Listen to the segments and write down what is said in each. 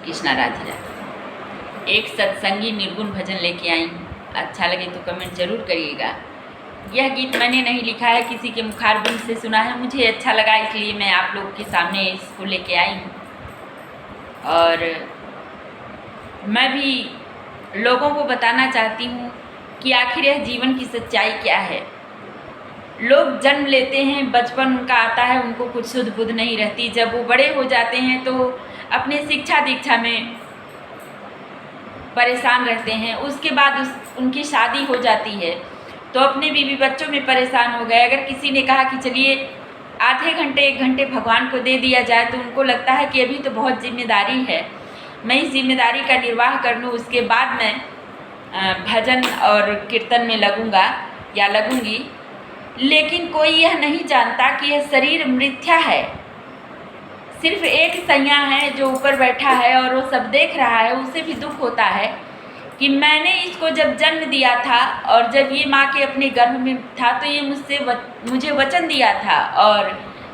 कृष्णा राधे राधे। एक सत्संगी निर्गुण भजन लेके आई हूँ। अच्छा लगे तो कमेंट जरूर करिएगा। यह गीत मैंने नहीं लिखा है, किसी के मुखारबिंद से सुना है, मुझे अच्छा लगा इसलिए मैं आप लोग के सामने इसको लेके आई हूँ। और मैं भी लोगों को बताना चाहती हूँ कि आखिर यह जीवन की सच्चाई क्या है। लोग जन्म लेते हैं, बचपन उनका आता है, उनको कुछ सुध बुध नहीं रहती। जब वो बड़े हो जाते हैं तो अपने शिक्षा दीक्षा में परेशान रहते हैं। उसके बाद उनकी शादी हो जाती है तो अपने बीवी बच्चों में परेशान हो गए। अगर किसी ने कहा कि चलिए आधे घंटे 1 घंटे भगवान को दे दिया जाए तो उनको लगता है कि अभी तो बहुत जिम्मेदारी है, मैं इस जिम्मेदारी का निर्वाह कर लूँ, उसके बाद मैं भजन और कीर्तन में लगूँगा या लगूँगी। लेकिन कोई यह नहीं जानता कि यह शरीर मिथ्या है। सिर्फ एक सैया है जो ऊपर बैठा है और वो सब देख रहा है। उसे भी दुख होता है कि मैंने इसको जब जन्म दिया था और जब ये माँ के अपने गर्भ में था तो ये मुझे वचन दिया था और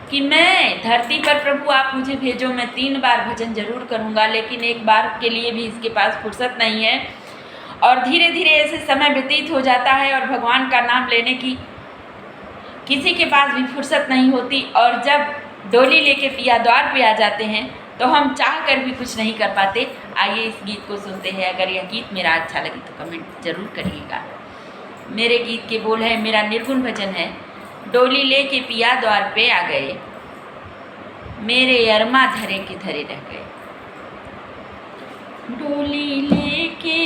कि मैं धरती पर प्रभु आप मुझे भेजो, मैं 3 बार भजन जरूर करूँगा, लेकिन एक बार के लिए भी इसके पास फुर्सत नहीं है। और धीरे धीरे ऐसे समय व्यतीत हो जाता है और भगवान का नाम लेने की किसी के पास भी फुर्सत नहीं होती। और जब डोली लेके पिया द्वार पे आ जाते हैं तो हम चाह कर भी कुछ नहीं कर पाते। आइए इस गीत को सुनते हैं। अगर यह गीत मेरा अच्छा लगे तो कमेंट जरूर करिएगा। मेरे गीत के बोल है, मेरा निर्गुण भजन है। डोली लेके पिया द्वार पे आ गए, मेरे अरमा धरे के धरे रह गए। डोली लेके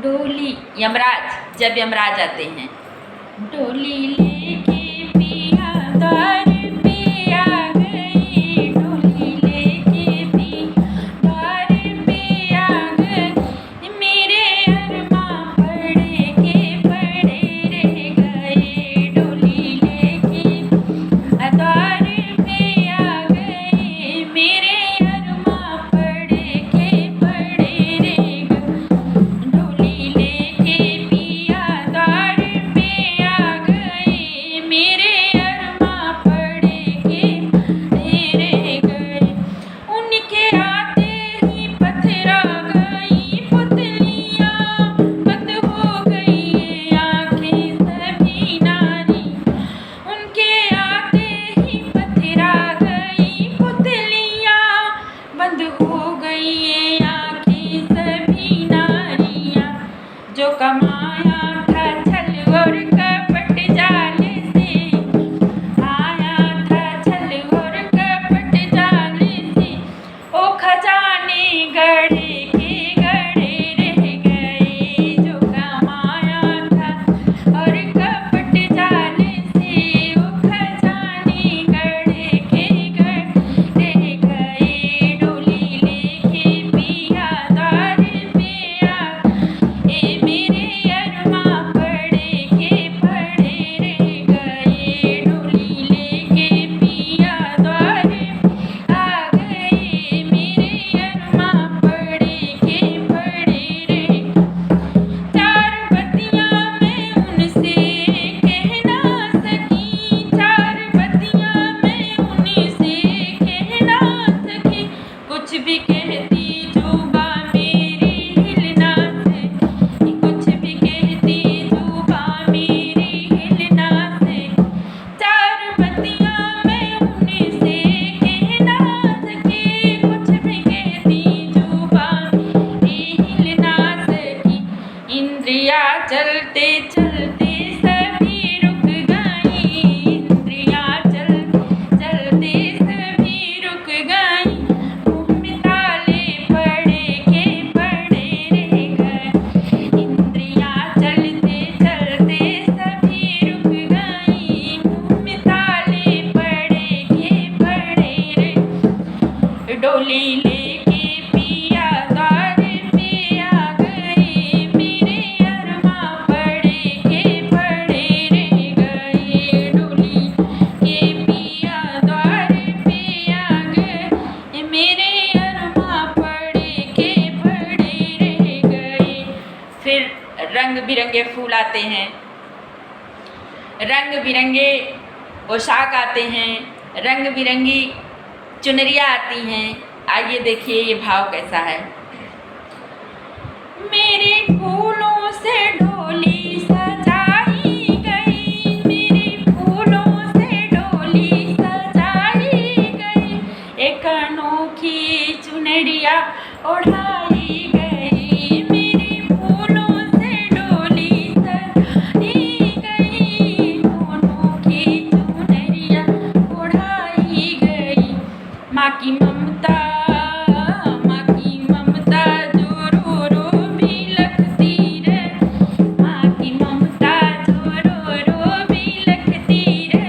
डोली यमराज, जब यमराज आते हैं, डोली लेके पिया द्वार पे आ गए, डोली लेके पिया द्वार पे आ गए, मेरे अरमा पड़े के पड़े रह गए। डोली लेके द्वार पे आ गए, मेरे अरमा पड़े के पड़े रह गए। डोली लेके पिया द्वार पे आ गए, मेरे अरमा पड़े के पड़े रह गए। उनके आते ही पथरा गई पुतलियाँ, बंद हो गई आँखें सभी नारी। उनके आते ही पथरा गई पुतलियाँ, बंद हो गई आँखें सभी नारियाँ। जो कमाया था छल और कपट जाल से, आया था छल और कपट जाल से, ओ खजाने गड़े के गड़े रह गए। जो कमाया था और कपट जाल से, ओ खजाने गड़े के गड़े रह गए। डोली लेके पिया द्वार पे आ गए, मेरे अरमा पड़े के पड़े रह गए। डोली लेके पिया द्वार पे आ गए, मेरे अरमा पड़े के पड़े रह। चार बतियाँ मैं उनसे कह ना सकी, चार बतियाँ मैं उनसे कह ना सकी, कुछ भी कहती जुबा मेरी हिल ना सकी, कुछ भी कहती जुबा मेरी हिल ना सकी। चार बतियाँ मैं उनसे कह ना सकी, कुछ भी कहती जुबा मेरी हिल ना सकी। इंद्रियाँ चलते चलते सभी रुक गई, इंद्रियाँ चलते चलते सभी रुक गई। मुँह में ताले पड़े के पड़े रह गए, इंद्रियाँ चलते चलते सभी रुक गई। मुँह में ताले पड़े के पड़े रह। डोली लेके पिया द्वार पे आ गए, मेरे अरमा पड़े के पड़े रह गए। डोली के पिया द्वार पे आ गए, मेरे अरमा पड़े के पड़े रह गए। फिर रंग बिरंगे फूल आते हैं, रंग बिरंगे पोशाक आते हैं, रंग बिरंगी चुनरियाँ आती हैं। आइए देखिए ये भाव कैसा है। मेरे फूलों से डोली सजाई गई, मेरे फूलों से डोली सजाई गई, एक अनोखी चुनरिया ओढ़ाई गई, मेरे फूलों से डोली सजाई गई, अनोखी चुनरिया ओढ़ाई गई। माँ की ममता जो रो रो बिलखती रे, माँ की ममता जो रो रो बिलखती रे,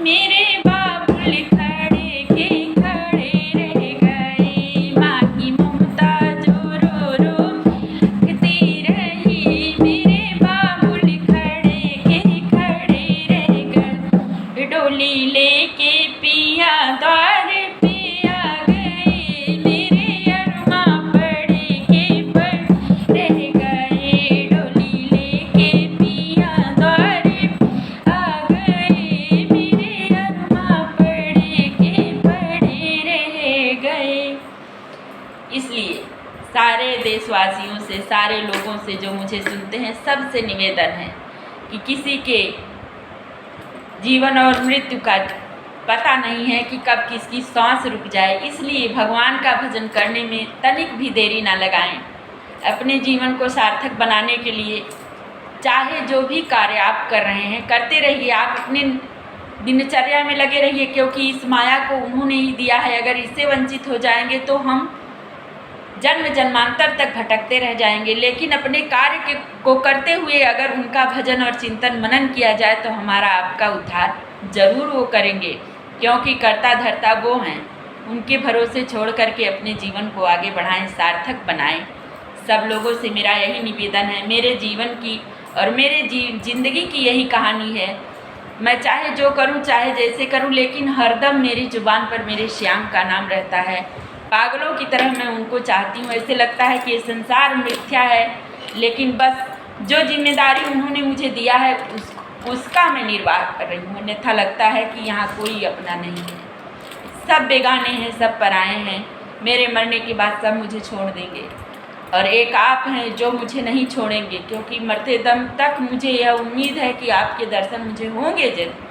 मेरे बाबुल खड़े के खड़े रह गए, माँ की ममता जो रो रो बिलखती रही, मेरे बाबुल खड़े के खड़े रह गए। डोली लेके पिया द्वार पे आ गए, मेरे अरमा पड़े के पड़े रह गए, डोली लेके पिया द्वार पे आ गए, मेरे अरमा पड़े के पड़े रह गए। इसलिए सारे देशवासियों से, सारे लोगों से जो मुझे सुनते हैं, सबसे निवेदन है कि किसी के जीवन और मृत्यु का पता नहीं है कि कब किसकी सांस रुक जाए, इसलिए भगवान का भजन करने में तनिक भी देरी ना लगाएं। अपने जीवन को सार्थक बनाने के लिए चाहे जो भी कार्य आप कर रहे हैं करते रहिए, आप अपने दिनचर्या में लगे रहिए, क्योंकि इस माया को उन्होंने ही दिया है। अगर इससे वंचित हो जाएंगे तो हम जन्म जन्मांतर तक भटकते रह जाएंगे, लेकिन अपने कार्य को करते हुए अगर उनका भजन और चिंतन मनन किया जाए तो हमारा आपका उद्धार जरूर वो करेंगे, क्योंकि कर्ता धर्ता वो हैं। उनके भरोसे छोड़ करके अपने जीवन को आगे बढ़ाएं, सार्थक बनाएं। सब लोगों से मेरा यही निवेदन है। मेरे जीवन की और मेरे जिंदगी की यही कहानी है। मैं चाहे जो करूं, चाहे जैसे करूं, लेकिन हरदम मेरी जुबान पर मेरे श्याम का नाम रहता है। पागलों की तरह मैं उनको चाहती हूँ। ऐसे लगता है कि ये संसार मिथ्या है, लेकिन बस जो जिम्मेदारी उन्होंने मुझे दिया है उसका मैं निर्वाह कर रही हूँ। अन्यथा लगता है कि यहाँ कोई अपना नहीं है, सब बेगाने हैं, सब पराए हैं। मेरे मरने के बाद सब मुझे छोड़ देंगे और एक आप हैं जो मुझे नहीं छोड़ेंगे, क्योंकि मरते दम तक मुझे यह उम्मीद है कि आपके दर्शन मुझे होंगे जरूर।